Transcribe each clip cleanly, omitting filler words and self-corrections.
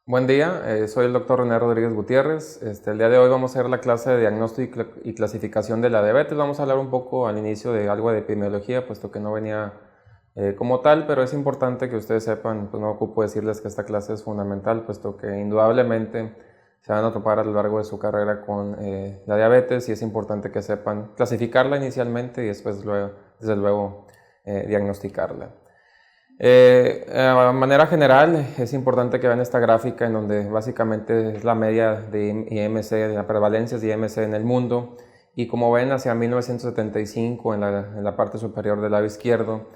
Buen día, soy el doctor René Rodríguez Gutiérrez. El día de hoy vamos a hacer la clase de diagnóstico y clasificación de la diabetes. Vamos a hablar un poco al inicio de algo de epidemiología, puesto que no venía como tal, pero es importante que ustedes sepan, pues no ocupo decirles que esta clase es fundamental, puesto que indudablemente se van a topar a lo largo de su carrera con la diabetes y es importante que sepan clasificarla inicialmente y después, desde luego, diagnosticarla. De manera general, es importante que vean esta gráfica en donde básicamente es la media de IMC, de la prevalencia de IMC en el mundo. Y como ven, hacia 1975, en la parte superior del lado izquierdo,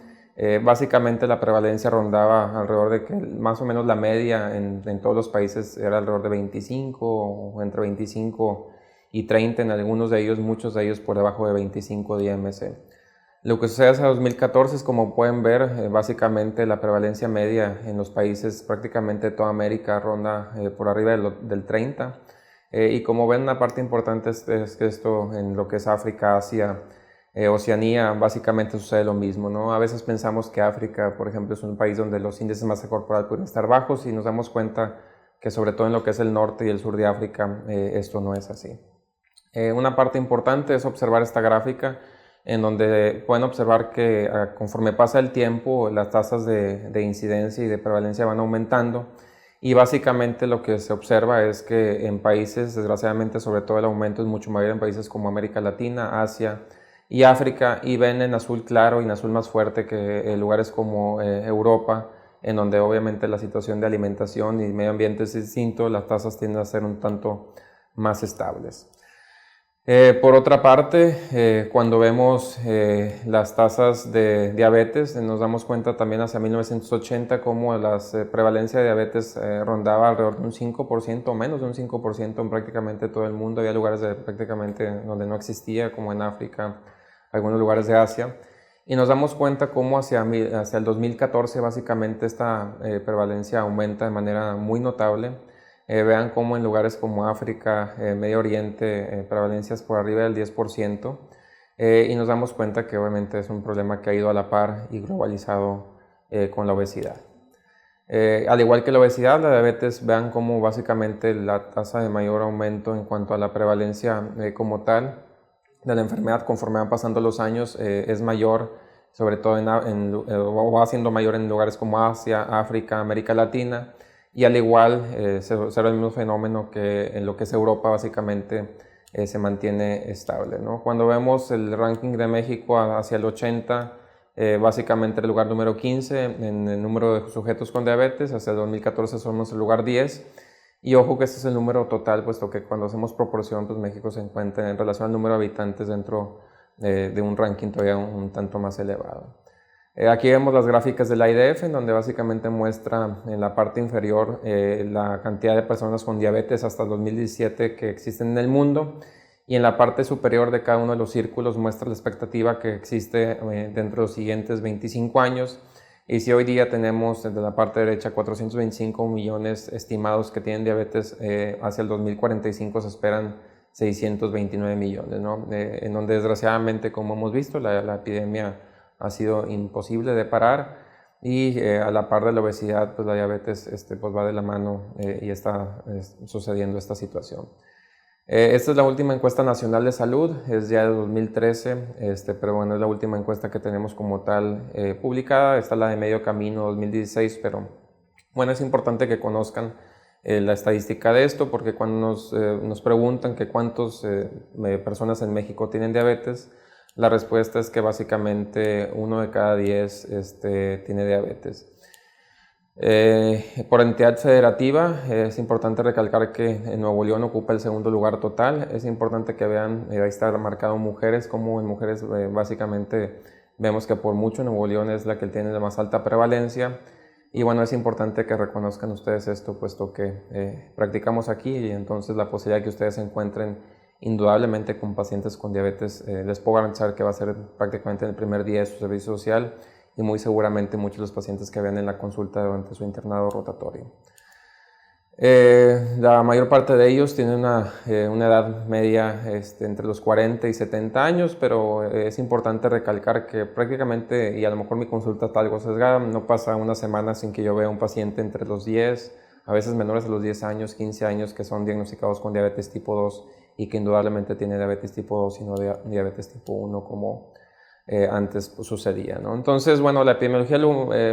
básicamente la prevalencia rondaba alrededor de que más o menos la media en todos los países era alrededor de 25 o entre 25 y 30, en algunos de ellos, muchos de ellos por debajo de 25 de IMC. Lo que sucede hacia 2014 es, como pueden ver, básicamente la prevalencia media en los países, prácticamente toda América, ronda por arriba del 30. Y como ven, una parte importante es que esto en lo que es África, Asia, Oceanía, básicamente sucede lo mismo, ¿no? A veces pensamos que África, por ejemplo, es un país donde los índices de masa corporal pueden estar bajos y nos damos cuenta que sobre todo en lo que es el norte y el sur de África, esto no es así. Una parte importante es observar esta gráfica, en donde pueden observar que conforme pasa el tiempo las tasas de incidencia y de prevalencia van aumentando y básicamente lo que se observa es que en países, desgraciadamente sobre todo el aumento es mucho mayor en países como América Latina, Asia y África, y ven en azul claro y en azul más fuerte que lugares como Europa, en donde obviamente la situación de alimentación y medio ambiente es distinto, las tasas tienden a ser un tanto más estables. Por otra parte, cuando vemos las tasas de diabetes, nos damos cuenta también hacia 1980 cómo la prevalencia de diabetes rondaba alrededor de un 5% o menos de un 5% en prácticamente todo el mundo. Había lugares prácticamente donde no existía, como en África, algunos lugares de Asia. Y nos damos cuenta cómo hacia el 2014 básicamente esta prevalencia aumenta de manera muy notable. Vean cómo en lugares como África, Medio Oriente, prevalencias por arriba del 10%, y nos damos cuenta que obviamente es un problema que ha ido a la par y globalizado con la obesidad. Al igual que la obesidad, la diabetes, vean cómo básicamente la tasa de mayor aumento en cuanto a la prevalencia como tal de la enfermedad conforme van pasando los años es mayor, sobre todo o va siendo mayor en lugares como Asia, África, América Latina. Y al igual se observa el mismo fenómeno que en lo que es Europa, básicamente se mantiene estable, ¿no? Cuando vemos el ranking de México hacia el 80, básicamente el lugar número 15 en el número de sujetos con diabetes, hacia el 2014 somos el lugar 10. Y ojo que este es el número total, puesto que cuando hacemos proporción, pues México se encuentra en relación al número de habitantes dentro de un ranking todavía un tanto más elevado. Aquí vemos las gráficas de la IDF, en donde básicamente muestra en la parte inferior la cantidad de personas con diabetes hasta el 2017 que existen en el mundo, y en la parte superior de cada uno de los círculos muestra la expectativa que existe dentro de los siguientes 25 años. Y si hoy día tenemos desde la parte derecha 425 millones estimados que tienen diabetes, hacia el 2045 se esperan 629 millones, ¿no? En donde desgraciadamente, como hemos visto, la epidemia ha sido imposible de parar, y a la par de la obesidad, pues la diabetes pues va de la mano y está sucediendo esta situación. Esta es la última encuesta nacional de salud, es ya de 2013, pero bueno, es la última encuesta que tenemos como tal publicada. Esta es la de Medio Camino 2016, pero bueno, es importante que conozcan la estadística de esto, porque cuando nos preguntan que cuántas personas en México tienen diabetes, la respuesta es que básicamente 1 de cada 10 tiene diabetes. Por entidad federativa, es importante recalcar que en Nuevo León ocupa el segundo lugar total. Es importante que vean, ahí está marcado mujeres, como en mujeres básicamente vemos que por mucho Nuevo León es la que tiene la más alta prevalencia. Y bueno, es importante que reconozcan ustedes esto, puesto que practicamos aquí, y entonces la posibilidad de que ustedes se encuentren indudablemente con pacientes con diabetes, les puedo garantizar que va a ser prácticamente en el primer día de su servicio social, y muy seguramente muchos de los pacientes que vean en la consulta durante su internado rotatorio. La mayor parte de ellos tienen una edad media entre los 40 y 70 años, pero es importante recalcar que prácticamente, y a lo mejor mi consulta está algo sesgada, no pasa una semana sin que yo vea un paciente entre los 10 a veces menores a los 10 años, 15 años, que son diagnosticados con diabetes tipo 2 y que indudablemente tienen diabetes tipo 2 y no diabetes tipo 1 como antes pues, sucedía, ¿no? Entonces, bueno, la epidemiología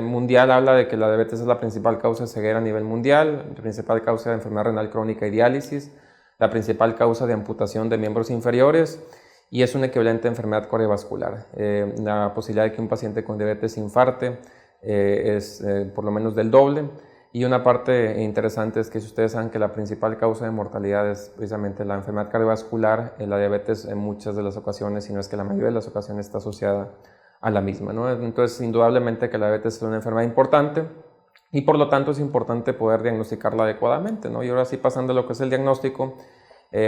mundial habla de que la diabetes es la principal causa de ceguera a nivel mundial, la principal causa de enfermedad renal crónica y diálisis, la principal causa de amputación de miembros inferiores y es un equivalente a enfermedad cardiovascular. La posibilidad de que un paciente con diabetes infarte es por lo menos del doble. Y una parte interesante es que si ustedes saben que la principal causa de mortalidad es precisamente la enfermedad cardiovascular, la diabetes en muchas de las ocasiones, si no es que la mayoría de las ocasiones está asociada a la misma, ¿no? Entonces, indudablemente que la diabetes es una enfermedad importante y por lo tanto es importante poder diagnosticarla adecuadamente, ¿no? Y ahora sí, pasando a lo que es el diagnóstico,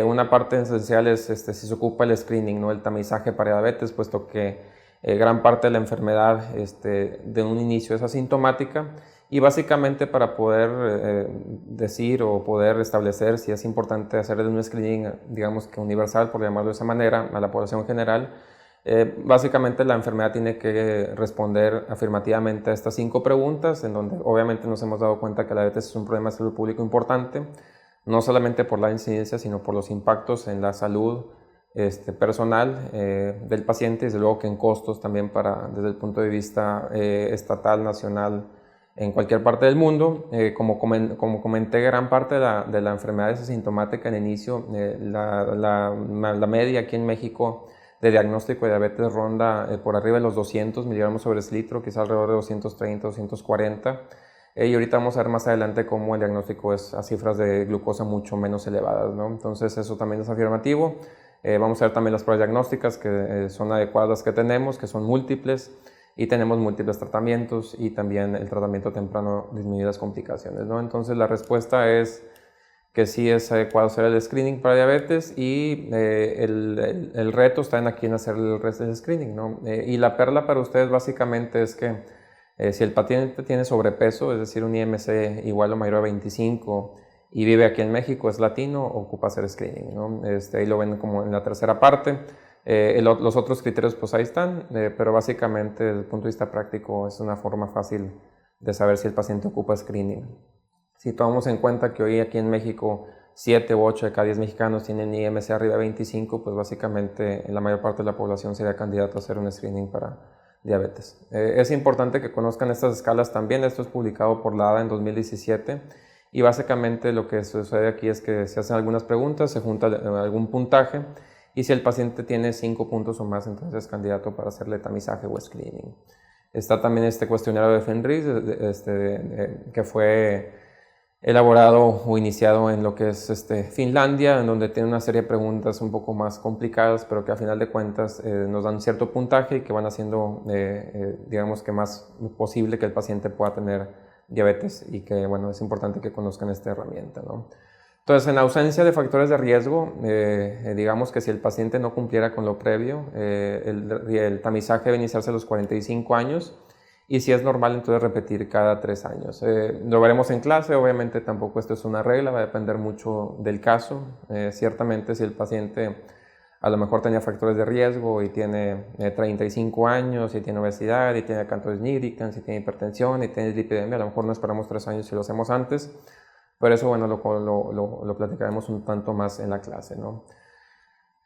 una parte esencial es si se ocupa el screening, ¿no? El tamizaje para diabetes, puesto que gran parte de la enfermedad de un inicio es asintomática. Y básicamente para poder decir o poder establecer si es importante hacer un screening, digamos que universal, por llamarlo de esa manera, a la población general, básicamente la enfermedad tiene que responder afirmativamente a estas 5 preguntas, en donde obviamente nos hemos dado cuenta que la diabetes es un problema de salud pública importante, no solamente por la incidencia, sino por los impactos en la salud personal del paciente y desde luego que en costos también desde el punto de vista estatal, nacional, en cualquier parte del mundo. Como comenté, gran parte de la enfermedad es asintomática en inicio. La media aquí en México de diagnóstico de diabetes ronda por arriba de los 200 miligramos sobre litro, quizá alrededor de 230, 240. Y ahorita vamos a ver más adelante cómo el diagnóstico es a cifras de glucosa mucho menos elevadas, ¿no? Entonces eso también es afirmativo. Vamos a ver también las pruebas diagnósticas que son adecuadas las que tenemos, que son múltiples. Y tenemos múltiples tratamientos y también el tratamiento temprano disminuye las complicaciones, ¿no? Entonces la respuesta es que sí es adecuado hacer el screening para diabetes y el reto está aquí en hacer el screening, ¿no? Y la perla para ustedes básicamente es que si el paciente tiene sobrepeso, es decir, un IMC igual o mayor a 25 y vive aquí en México, es latino, ocupa hacer screening, ¿no? Ahí lo ven como en la tercera parte. Los otros criterios pues ahí están, pero básicamente desde el punto de vista práctico es una forma fácil de saber si el paciente ocupa screening. Si tomamos en cuenta que hoy aquí en México 7 u 8 de cada 10 mexicanos tienen IMC arriba de 25, pues básicamente en la mayor parte de la población sería candidato a hacer un screening para diabetes. Es importante que conozcan estas escalas también. Esto es publicado por la ADA en 2017 y básicamente lo que sucede aquí es que se hacen algunas preguntas, se junta algún puntaje y si el paciente tiene 5 puntos o más, entonces es candidato para hacerle tamizaje o screening. Está también este cuestionario de Fenris, que fue elaborado o iniciado en lo que es Finlandia, en donde tiene una serie de preguntas un poco más complicadas, pero que a final de cuentas nos dan cierto puntaje y que van haciendo, digamos que más posible que el paciente pueda tener diabetes y que, bueno, es importante que conozcan esta herramienta, ¿no? Entonces, en ausencia de factores de riesgo, digamos que si el paciente no cumpliera con lo previo, el tamizaje debe iniciarse a los 45 años y si es normal, entonces repetir cada 3 años. Lo veremos en clase, obviamente tampoco esto es una regla, va a depender mucho del caso. Ciertamente, si el paciente a lo mejor tenía factores de riesgo y tiene 35 años y tiene obesidad y tiene cantos nigricans y tiene hipertensión y tiene dislipidemia, a lo mejor no esperamos 3 años si lo hacemos antes. Pero eso, bueno, lo platicaremos un tanto más en la clase, ¿no?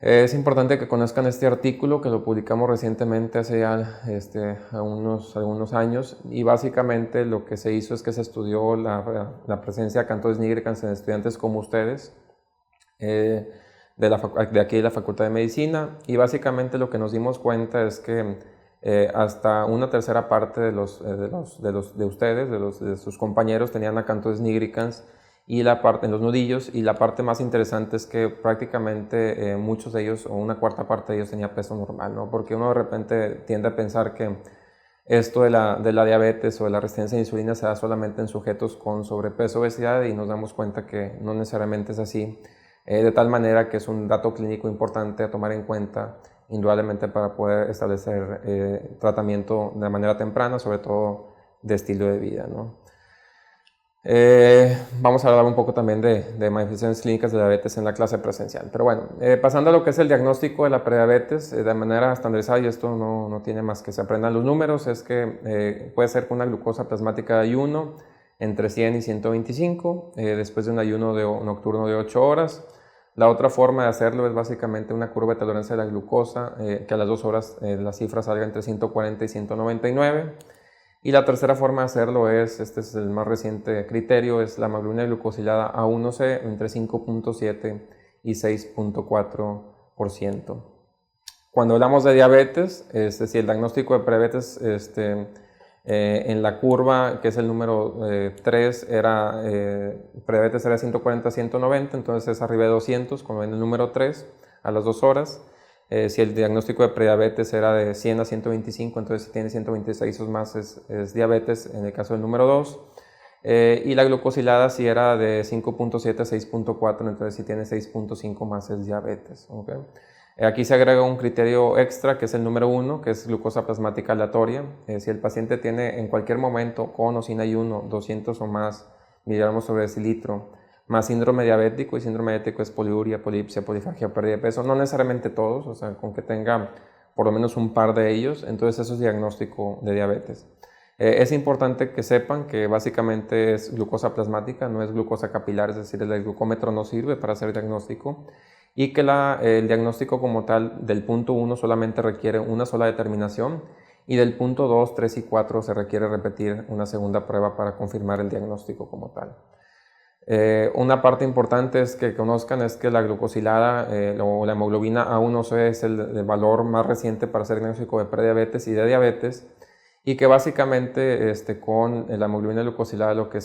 Es importante que conozcan este artículo que lo publicamos recientemente hace ya algunos años y básicamente lo que se hizo es que se estudió la presencia de cantos nigricans en estudiantes como ustedes de aquí de la Facultad de Medicina y básicamente lo que nos dimos cuenta es que hasta una tercera parte de ustedes, de sus compañeros tenían acantosis nigricans y la parte en los nudillos y la parte más interesante es que prácticamente muchos de ellos o una cuarta parte de ellos tenía peso normal, ¿no? Porque uno de repente tiende a pensar que esto de la diabetes o de la resistencia a la insulina se da solamente en sujetos con sobrepeso o obesidad y nos damos cuenta que no necesariamente es así, de tal manera que es un dato clínico importante a tomar en cuenta indudablemente para poder establecer tratamiento de manera temprana, sobre todo de estilo de vida, ¿no? Vamos a hablar un poco también de manifestaciones clínicas de diabetes en la clase presencial. Pero bueno, pasando a lo que es el diagnóstico de la prediabetes de manera estandarizada, y esto no tiene más que se aprendan los números, es que puede ser con una glucosa plasmática de ayuno, entre 100 y 125, después de un ayuno nocturno de 8 horas. La otra forma de hacerlo es básicamente una curva de tolerancia de la glucosa, que a las 2 horas la cifra salga entre 140 y 199. Y la tercera forma de hacerlo es, este es el más reciente criterio, es la hemoglobina glucosilada A1C entre 5.7 y 6.4%. Cuando hablamos de diabetes, si el diagnóstico de prediabetes en la curva, que es el número 3, prediabetes era 140 a 190, entonces es arriba de 200, como ven el número 3, a las 2 horas. Si el diagnóstico de prediabetes era de 100 a 125, entonces si tiene 126 o más es diabetes, en el caso del número 2. Y la glucosilada si era de 5.7 a 6.4, entonces si tiene 6.5 más es diabetes. ¿Okay? Aquí se agrega un criterio extra, que es el número 1, que es glucosa plasmática aleatoria. Si el paciente tiene en cualquier momento, con o sin ayuno, 200 o más miligramos sobre decilitro, más síndrome diabético, y síndrome diabético es poliuria, polipsia, polifagia, pérdida de peso, no necesariamente todos, o sea, con que tenga por lo menos un par de ellos, entonces eso es diagnóstico de diabetes. Es importante que sepan que básicamente es glucosa plasmática, no es glucosa capilar, es decir, el glucómetro no sirve para hacer diagnóstico, y que el diagnóstico como tal del punto 1 solamente requiere una sola determinación, y del punto 2, 3 y 4 se requiere repetir una segunda prueba para confirmar el diagnóstico como tal. Una parte importante es que conozcan es que la glucosilada o la hemoglobina A1C es el valor más reciente para hacer diagnóstico de prediabetes y de diabetes, y que básicamente con la hemoglobina glucosilada lo que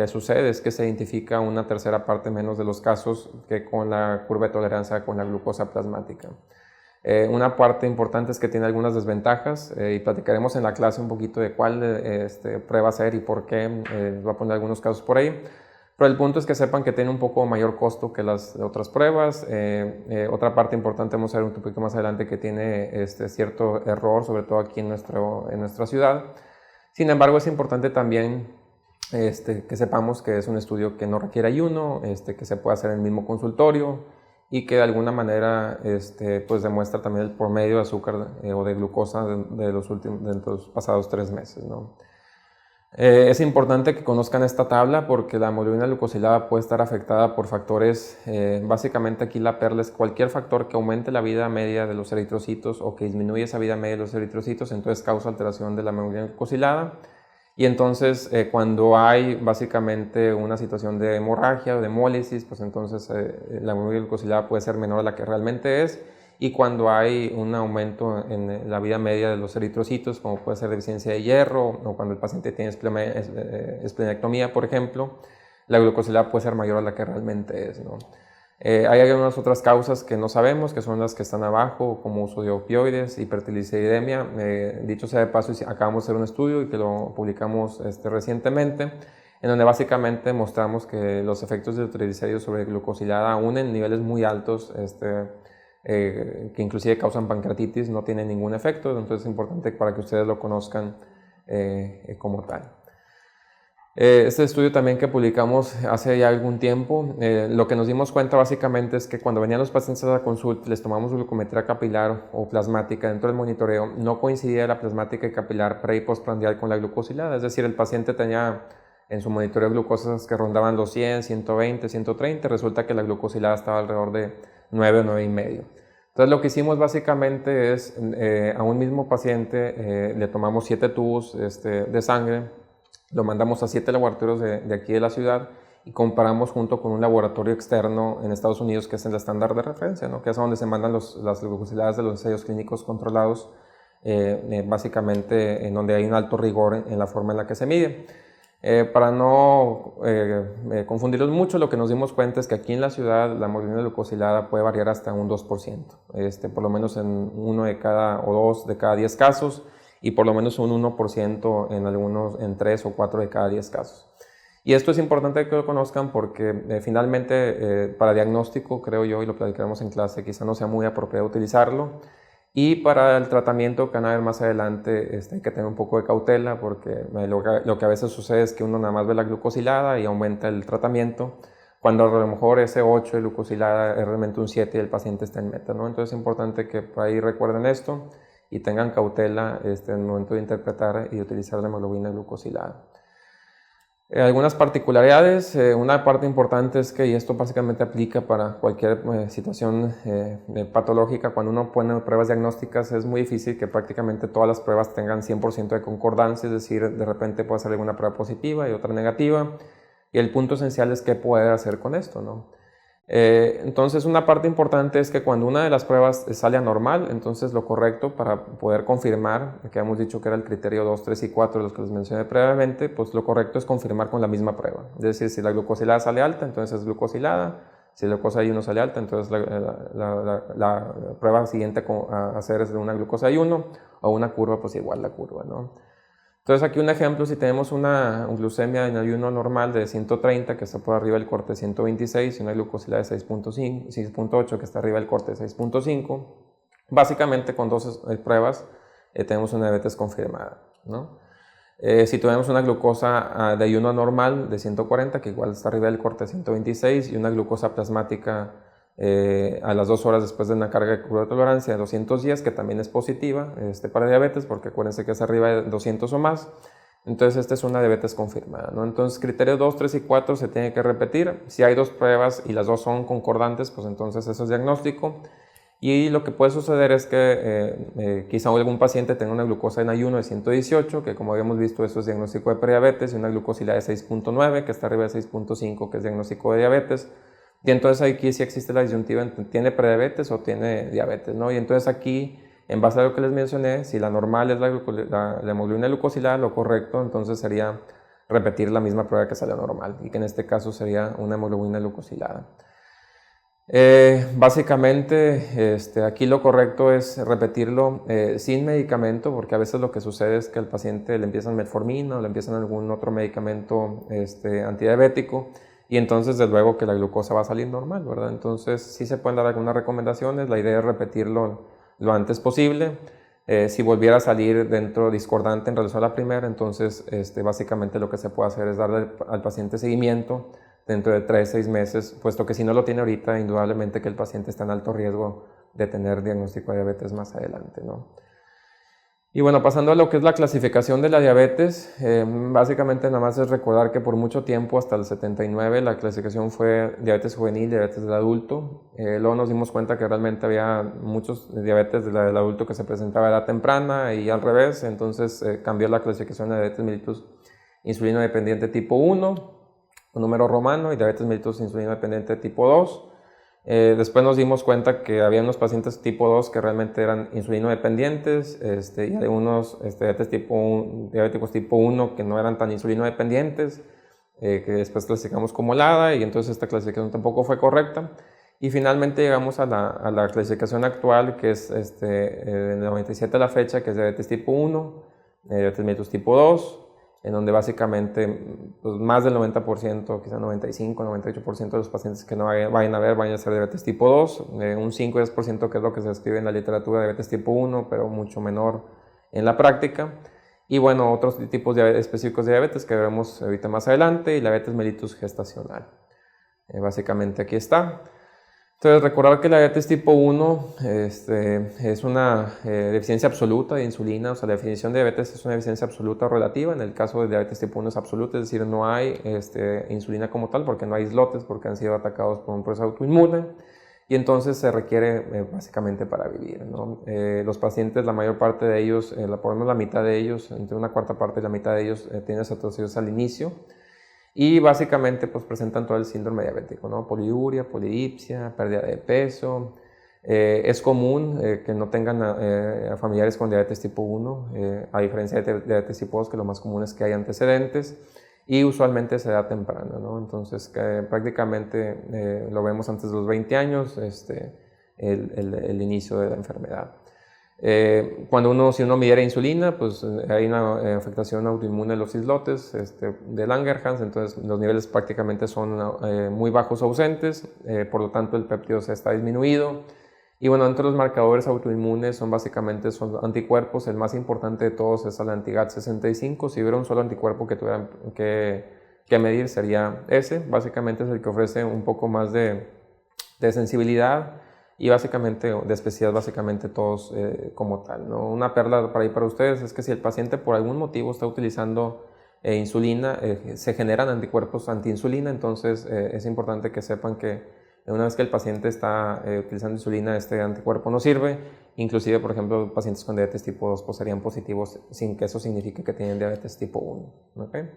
sucede es que se identifica una tercera parte menos de los casos que con la curva de tolerancia con la glucosa plasmática. Una parte importante es que tiene algunas desventajas, y platicaremos en la clase un poquito de cuál prueba hacer y por qué. Voy a poner algunos casos por ahí. Pero el punto es que sepan que tiene un poco mayor costo que las otras pruebas. Otra parte importante, vamos a ver un poquito más adelante, que tiene cierto error, sobre todo aquí en nuestra ciudad. Sin embargo, es importante también que sepamos que es un estudio que no requiere ayuno, que se puede hacer en el mismo consultorio, y que de alguna manera pues demuestra también el promedio de azúcar o de glucosa de los pasados 3 meses, ¿no? Es importante que conozcan esta tabla porque la hemoglobina glucosilada puede estar afectada por factores, básicamente aquí la perla es cualquier factor que aumente la vida media de los eritrocitos o que disminuye esa vida media de los eritrocitos, entonces causa alteración de la hemoglobina glucosilada. Y entonces cuando hay básicamente una situación de hemorragia o de hemólisis, pues entonces la hemoglobina glucosilada puede ser menor a la que realmente es. Y cuando hay un aumento en la vida media de los eritrocitos, como puede ser deficiencia de hierro, o cuando el paciente tiene esplenectomía, por ejemplo, la glucosilada puede ser mayor a la que realmente es, ¿no? Hay algunas otras causas que no sabemos, que son las que están abajo, como uso de opioides, hipertrigliceridemia. Dicho sea de paso, acabamos de hacer un estudio y que lo publicamos recientemente, en donde básicamente mostramos que los efectos de triglicéridos sobre glucosilada, aún en niveles muy altos, que inclusive causan pancreatitis, no tienen ningún efecto. Entonces es importante para que ustedes lo conozcan como tal. Este estudio también que publicamos hace ya algún tiempo, lo que nos dimos cuenta básicamente es que cuando venían los pacientes a la consulta, les tomamos glucometría capilar o plasmática dentro del monitoreo, no coincidía la plasmática y capilar pre y postprandial con la glucosilada, es decir, el paciente tenía en su monitoreo glucosas que rondaban los 100, 120, 130, resulta que la glucosilada estaba alrededor de 9 o 9,5. Entonces lo que hicimos básicamente es a un mismo paciente le tomamos 7 tubos de sangre, lo mandamos a 7 laboratorios de aquí de la ciudad y comparamos junto con un laboratorio externo en Estados Unidos que es el estándar de referencia, ¿no? Que es donde se mandan las glucosiladas de los ensayos clínicos controlados, básicamente en donde hay un alto rigor en la forma en la que se mide. Para no confundirlos mucho, lo que nos dimos cuenta es que aquí en la ciudad la hemoglobina glucosilada puede variar hasta un 2%, por lo menos en 1 de cada o 2 de cada 10 casos, y por lo menos un 1% en 3 o 4 de cada 10 casos. Y esto es importante que lo conozcan porque finalmente para diagnóstico, creo yo, y lo platicaremos en clase, quizá no sea muy apropiado utilizarlo. Y para el tratamiento que van a ver más adelante hay que tener un poco de cautela porque lo que a veces sucede es que uno nada más ve la glucosilada y aumenta el tratamiento, cuando a lo mejor ese 8 de glucosilada es realmente un 7 y el paciente está en meta, ¿no? Entonces es importante que por ahí recuerden esto y tengan cautela en el momento de interpretar y utilizar la hemoglobina glucosilada. Algunas particularidades, una parte importante es que, y esto básicamente aplica para cualquier situación patológica, cuando uno pone pruebas diagnósticas es muy difícil que prácticamente todas las pruebas tengan 100% de concordancia, es decir, de repente puede salir una prueba positiva y otra negativa, y el punto esencial es qué poder hacer con esto, ¿no? Entonces una parte importante es que cuando una de las pruebas sale anormal, entonces lo correcto para poder confirmar, que hemos dicho que era el criterio 2, 3 y 4, los que les mencioné previamente, pues lo correcto es confirmar con la misma prueba. Es decir, si la glucosilada sale alta, entonces es glucosilada, si la glucosa I1 sale alta, entonces la prueba siguiente a hacer es de una glucosa I1 o una curva, pues igual la curva, ¿no? Entonces aquí un ejemplo, si tenemos una glucemia en ayuno normal de 130 que está por arriba del corte de 126 y una glucosilada de 6.8 que está arriba del corte de 6.5, básicamente con dos pruebas tenemos una diabetes confirmada, ¿no? Si tenemos una glucosa de ayuno normal de 140 que igual está arriba del corte de 126 y una glucosa plasmática a las 2 horas después de una carga de curva de tolerancia de 210, que también es positiva para diabetes, porque acuérdense que es arriba de 200 o más, entonces esta es una diabetes confirmada, ¿no? Entonces criterio 2, 3 y 4 se tiene que repetir. Si hay dos pruebas y las dos son concordantes, pues entonces eso es diagnóstico. Y lo que puede suceder es que quizá algún paciente tenga una glucosa en ayuno de 118, que como habíamos visto eso es diagnóstico de prediabetes, y una glucosilada de 6.9, que está arriba de 6.5, que es diagnóstico de diabetes. Y entonces aquí sí existe la disyuntiva entre tiene prediabetes o tiene diabetes, ¿no? Y entonces aquí, en base a lo que les mencioné, si la normal es la hemoglobina glucosilada, lo correcto entonces sería repetir la misma prueba que sale normal, y que en este caso sería una hemoglobina glucosilada. Básicamente aquí lo correcto es repetirlo sin medicamento, porque a veces lo que sucede es que al paciente le empiezan metformina o le empiezan algún otro medicamento antidiabético, y entonces desde luego que la glucosa va a salir normal, ¿verdad? Entonces sí se pueden dar algunas recomendaciones, la idea es repetirlo lo antes posible. Si volviera a salir dentro discordante en relación a la primera, entonces básicamente lo que se puede hacer es darle al paciente seguimiento dentro de 3, 6 meses, puesto que si no lo tiene ahorita, indudablemente que el paciente está en alto riesgo de tener diagnóstico de diabetes más adelante, ¿no? Y bueno, pasando a lo que es la clasificación de la diabetes, básicamente nada más es recordar que por mucho tiempo, hasta el 79, la clasificación fue diabetes juvenil, diabetes del adulto. Luego nos dimos cuenta que realmente había muchos diabetes del adulto que se presentaba a edad temprana y al revés, entonces cambió la clasificación a diabetes mellitus insulino dependiente tipo 1, un número romano, y diabetes mellitus insulino dependiente tipo 2. Después nos dimos cuenta que había unos pacientes tipo 2 que realmente eran insulino dependientes y hay unos diabéticos tipo 1 que no eran tan insulino dependientes, que después clasificamos como LADA, y entonces esta clasificación tampoco fue correcta. Y finalmente llegamos a la clasificación actual, que es en el 97 a la fecha, que es diabetes tipo 1, diabetes mellitus tipo 2, en donde básicamente pues, más del 90%, quizá 95, 98% de los pacientes que no vayan a ver van a ser diabetes tipo 2, un 5 o 10% que es lo que se describe en la literatura de diabetes tipo 1, pero mucho menor en la práctica. Y bueno, otros tipos específicos de diabetes que veremos ahorita más adelante, y la diabetes mellitus gestacional. Básicamente aquí está. Entonces, recordar que la diabetes tipo 1 es una deficiencia absoluta de insulina, o sea, la definición de diabetes es una deficiencia absoluta o relativa. En el caso de diabetes tipo 1 es absoluta, es decir, no hay insulina como tal, porque no hay islotes, porque han sido atacados por un proceso autoinmune, y entonces se requiere básicamente para vivir, ¿no? Los pacientes, la mayor parte de ellos, por lo menos la mitad de ellos, entre una cuarta parte y la mitad de ellos, tienen cetoacidosis al inicio. Y básicamente pues presentan todo el síndrome diabético, ¿no? Poliuria, polidipsia, pérdida de peso. Es común que no tengan familiares con diabetes tipo 1, a diferencia de diabetes tipo 2, que lo más común es que hay antecedentes, y usualmente se da temprano, ¿no? Entonces prácticamente lo vemos antes de los 20 años, el inicio de la enfermedad. Si uno midiera insulina, pues hay una afectación autoinmune de los islotes de Langerhans, entonces los niveles prácticamente son muy bajos o ausentes, por lo tanto el péptido se está disminuido. Y bueno, entre los marcadores autoinmunes son anticuerpos, el más importante de todos es el anti-GAT65, si hubiera un solo anticuerpo que tuvieran que medir sería ese, básicamente es el que ofrece un poco más de sensibilidad, y básicamente de especialidad básicamente todos como tal, ¿no? Una perla para ustedes es que si el paciente por algún motivo está utilizando insulina, se generan anticuerpos antiinsulina, entonces es importante que sepan que una vez que el paciente está utilizando insulina, este anticuerpo no sirve. Inclusive, por ejemplo, pacientes con diabetes tipo 2 pues, serían positivos sin que eso signifique que tienen diabetes tipo 1. ¿Okay?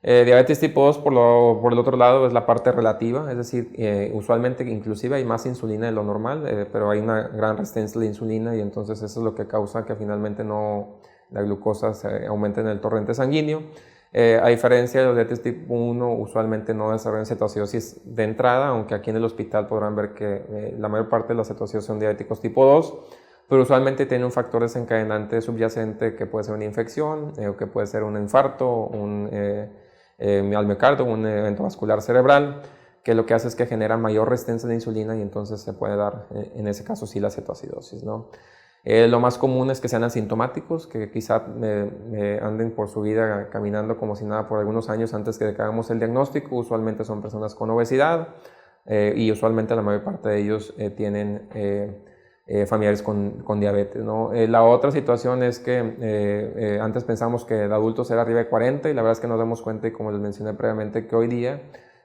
Diabetes tipo 2 por el otro lado es la parte relativa, es decir, usualmente inclusive hay más insulina de lo normal, pero hay una gran resistencia de insulina y entonces eso es lo que causa que finalmente la glucosa se aumente en el torrente sanguíneo. A diferencia de los diabetes tipo 1, usualmente no desarrollan cetoacidosis de entrada, aunque aquí en el hospital podrán ver que la mayor parte de las cetoacidosis son diabéticos tipo 2, pero usualmente tiene un factor desencadenante subyacente que puede ser una infección, o que puede ser un infarto, un miocardio, un evento vascular cerebral, que lo que hace es que genera mayor resistencia de insulina y entonces se puede dar, en ese caso sí, la cetoacidosis, ¿no? Lo más común es que sean asintomáticos, que quizá anden por su vida caminando como si nada por algunos años antes que hagamos el diagnóstico. Usualmente son personas con obesidad y usualmente la mayor parte de ellos tienen familiares con diabetes, ¿no? La otra situación es que antes pensamos que de adultos era arriba de 40 y la verdad es que nos damos cuenta, y como les mencioné previamente, que hoy día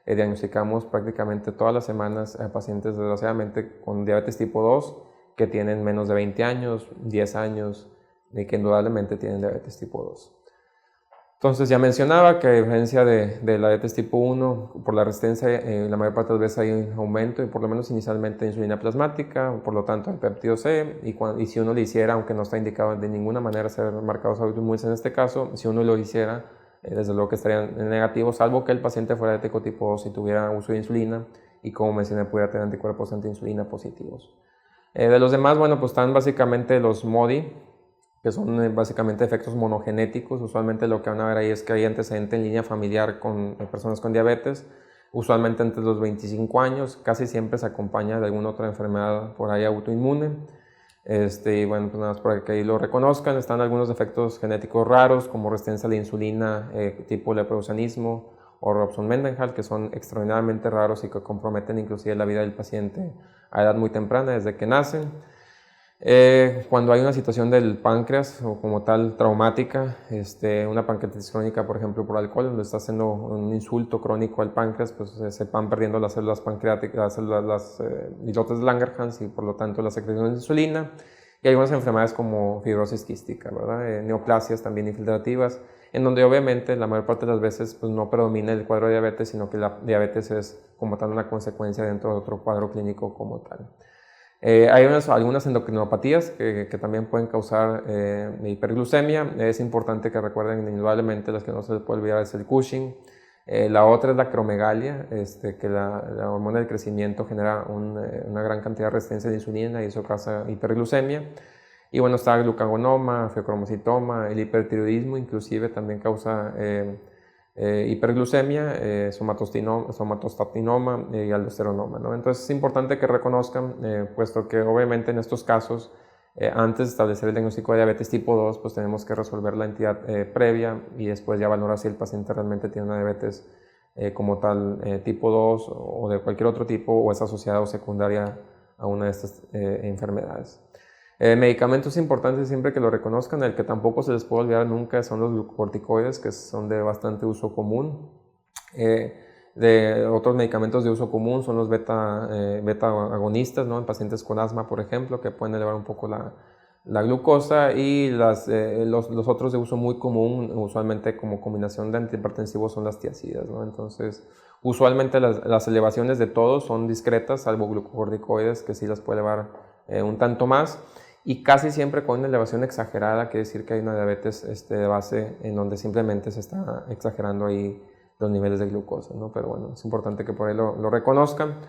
diagnosticamos prácticamente todas las semanas a pacientes desgraciadamente con diabetes tipo 2 que tienen menos de 20 años, 10 años y que indudablemente tienen diabetes tipo 2. Entonces ya mencionaba que a diferencia de la diabetes tipo 1, por la resistencia la mayor parte de las veces hay un aumento, y por lo menos inicialmente, de insulina plasmática, por lo tanto el péptido C, y si uno lo hiciera, aunque no está indicado de ninguna manera ser marcados autoinmunes en este caso, si uno lo hiciera, desde luego que estarían negativos, salvo que el paciente fuera diabético tipo 2 y tuviera uso de insulina, y como mencioné, pudiera tener anticuerpos antiinsulina positivos. De los demás, bueno, pues están básicamente los MODY, que son básicamente efectos monogenéticos. Usualmente lo que van a ver ahí es que hay antecedente en línea familiar con personas con diabetes, usualmente entre los 25 años, casi siempre se acompaña de alguna otra enfermedad por ahí autoinmune. Y bueno, pues nada más para que ahí lo reconozcan. Están algunos efectos genéticos raros, como resistencia a la insulina, tipo leprosanismo o Robson-Mendenhall, que son extraordinariamente raros y que comprometen inclusive la vida del paciente a edad muy temprana, desde que nacen. Cuando hay una situación del páncreas o como tal traumática, una pancreatitis crónica, por ejemplo, por alcohol, donde está haciendo un insulto crónico al páncreas, pues se van perdiendo las células pancreáticas, las islotes de Langerhans, y por lo tanto la secreción de insulina. Y hay algunas enfermedades como fibrosis quística, ¿verdad? Neoplasias también infiltrativas, en donde obviamente la mayor parte de las veces pues, no predomina el cuadro de diabetes, sino que la diabetes es como tal una consecuencia dentro de otro cuadro clínico como tal. Hay algunas endocrinopatías que también pueden causar hiperglucemia. Es importante que recuerden indudablemente, las que no se les puede olvidar, es el Cushing. La otra es la acromegalia, que la hormona del crecimiento genera una gran cantidad de resistencia de insulina y eso causa hiperglucemia. Y bueno, está el glucagonoma, feocromocitoma, el hipertiroidismo inclusive también causa hiperglucemia, somatostatinoma y aldosteronoma, ¿no? Entonces es importante que reconozcan, puesto que obviamente en estos casos, antes de establecer el diagnóstico de diabetes tipo 2, pues tenemos que resolver la entidad previa y después ya valorar si el paciente realmente tiene una diabetes como tal tipo 2 o de cualquier otro tipo, o es asociada o secundaria a una de estas enfermedades. Medicamentos importantes siempre que lo reconozcan, el que tampoco se les puede olvidar nunca son los glucocorticoides, que son de bastante uso común. De otros medicamentos de uso común son los beta agonistas, ¿no? En pacientes con asma, por ejemplo, que pueden elevar un poco la glucosa, y los otros de uso muy común, usualmente como combinación de antihipertensivos, son las tiazidas, ¿no? Entonces, usualmente las elevaciones de todos son discretas, salvo glucocorticoides, que sí las puede elevar un tanto más. Y casi siempre con una elevación exagerada, quiere decir que hay una diabetes de base en donde simplemente se está exagerando ahí los niveles de glucosa, ¿no? Pero bueno, es importante que por ahí lo reconozcan.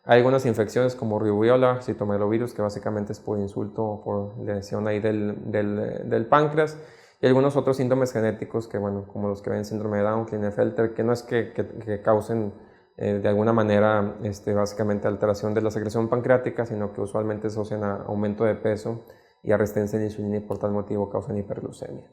Hay algunas infecciones como rubiola, citomegalovirus, que básicamente es por insulto o por lesión ahí del páncreas, y algunos otros síntomas genéticos que, bueno, como los que ven síndrome de Down, Klinefelter, que no es que causen de alguna manera básicamente alteración de la secreción pancreática, sino que usualmente asocian a aumento de peso y a resistencia de insulina, y por tal motivo causan hiperglucemia.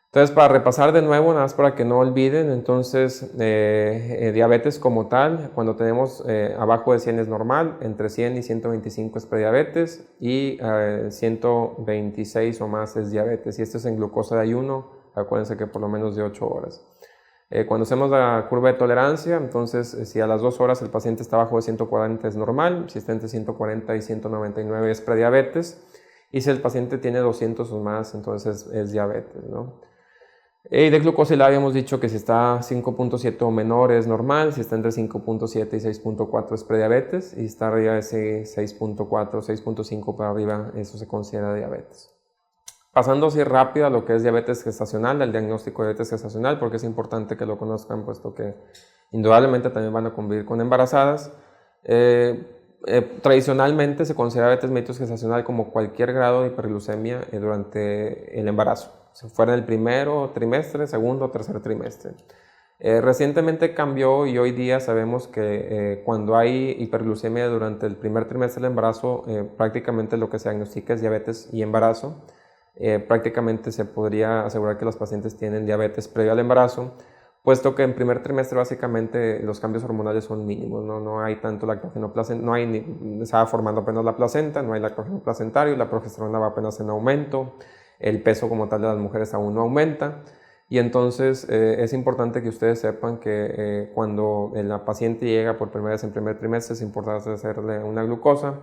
Entonces, para repasar de nuevo, nada más para que no olviden, entonces diabetes como tal, cuando tenemos abajo de 100 es normal, entre 100 y 125 es prediabetes, y 126 o más es diabetes, y esto es en glucosa de ayuno, Acuérdense que por lo menos de 8 horas. Cuando hacemos la curva de tolerancia, entonces si a las 2 horas el paciente está bajo de 140 es normal, si está entre 140 y 199 es prediabetes, y si el paciente tiene 200 o más, entonces es diabetes, ¿no? Y de glucosilada habíamos dicho que si está 5.7 o menor es normal, si está entre 5.7 y 6.4 es prediabetes, y si está arriba de ese 6.4, 6.5 para arriba, eso se considera diabetes. Pasando así rápido a lo que es diabetes gestacional, el diagnóstico de diabetes gestacional, porque es importante que lo conozcan, puesto que indudablemente también van a convivir con embarazadas. Tradicionalmente se considera diabetes mellitus gestacional como cualquier grado de hiperglucemia durante el embarazo, si fuera en el primero trimestre, segundo o tercer trimestre. Recientemente cambió y hoy día sabemos que cuando hay hiperglucemia durante el primer trimestre del embarazo, prácticamente lo que se diagnostica es diabetes y embarazo. Prácticamente se podría asegurar que los pacientes tienen diabetes previo al embarazo, puesto que en primer trimestre básicamente los cambios hormonales son mínimos, no hay tanto lactógeno placentario, se va formando apenas la placenta, no hay lactógeno placentario, la progesterona va apenas en aumento, el peso como tal de las mujeres aún no aumenta, y entonces es importante que ustedes sepan que cuando la paciente llega por primera vez en primer trimestre es importante hacerle una glucosa,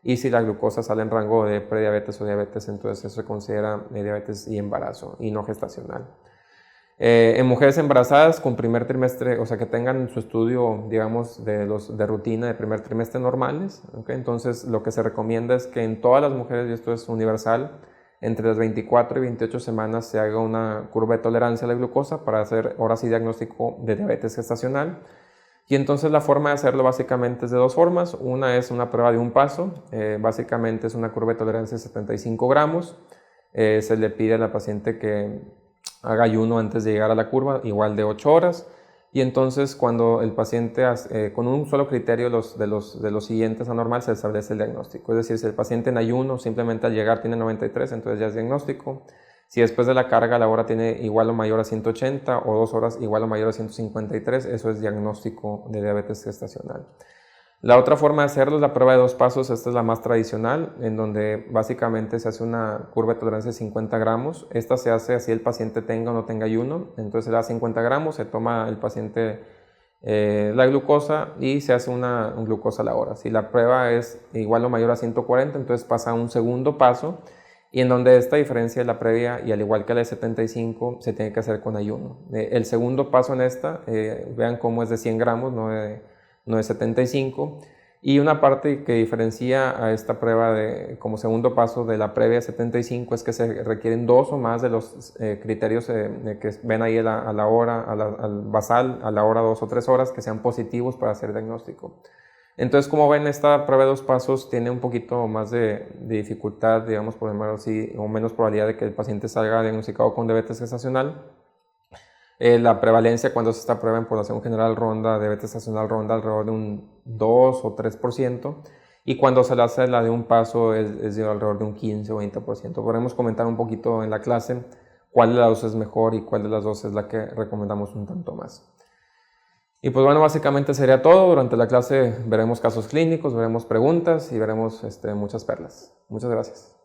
y si la glucosa sale en rango de prediabetes o diabetes, entonces eso se considera diabetes y embarazo y no gestacional. En mujeres embarazadas con primer trimestre, o sea que tengan su estudio, digamos, de rutina de primer trimestre normales, ¿okay? Entonces lo que se recomienda es que en todas las mujeres, y esto es universal, entre las 24 y 28 semanas se haga una curva de tolerancia a la glucosa para hacer ahora sí diagnóstico de diabetes gestacional. Y entonces la forma de hacerlo básicamente es de dos formas. Una es una prueba de un paso, básicamente es una curva de tolerancia de 75 gramos. Se le pide a la paciente que haga ayuno antes de llegar a la curva, igual de 8 horas. Y entonces cuando el paciente, con un solo criterio de los siguientes anormal, se establece el diagnóstico. Es decir, si el paciente en ayuno simplemente al llegar tiene 93, entonces ya es diagnóstico. Si después de la carga la hora tiene igual o mayor a 180 o 2 horas igual o mayor a 153, eso es diagnóstico de diabetes gestacional. La otra forma de hacerlo es la prueba de dos pasos. Esta es la más tradicional, en donde básicamente se hace una curva de tolerancia de 50 gramos. Esta se hace así el paciente tenga o no tenga ayuno. Entonces se da 50 gramos, se toma el paciente la glucosa y se hace una glucosa a la hora. Si la prueba es igual o mayor a 140, entonces pasa a un segundo paso, y en donde esta diferencia de la previa y al igual que la de 75 se tiene que hacer con ayuno. El segundo paso en esta, vean cómo es de 100 gramos, no de 75, y una parte que diferencia a esta prueba como segundo paso de la previa 75 es que se requieren dos o más de los criterios que ven ahí a la hora, al basal, a la hora 2 o 3 horas, que sean positivos para hacer diagnóstico. Entonces, como ven, esta prueba de dos pasos tiene un poquito más de dificultad, digamos, por ejemplo, así, o menos probabilidad de que el paciente salga diagnosticado con diabetes gestacional. La prevalencia cuando se esta prueba en población general diabetes gestacional ronda alrededor de un 2 o 3%, y cuando se le hace la de un paso es de alrededor de un 15 o 20%. Podremos comentar un poquito en la clase cuál de las dos es mejor y cuál de las dos es la que recomendamos un tanto más. Y pues bueno, básicamente sería todo. Durante la clase veremos casos clínicos, veremos preguntas y veremos muchas perlas. Muchas gracias.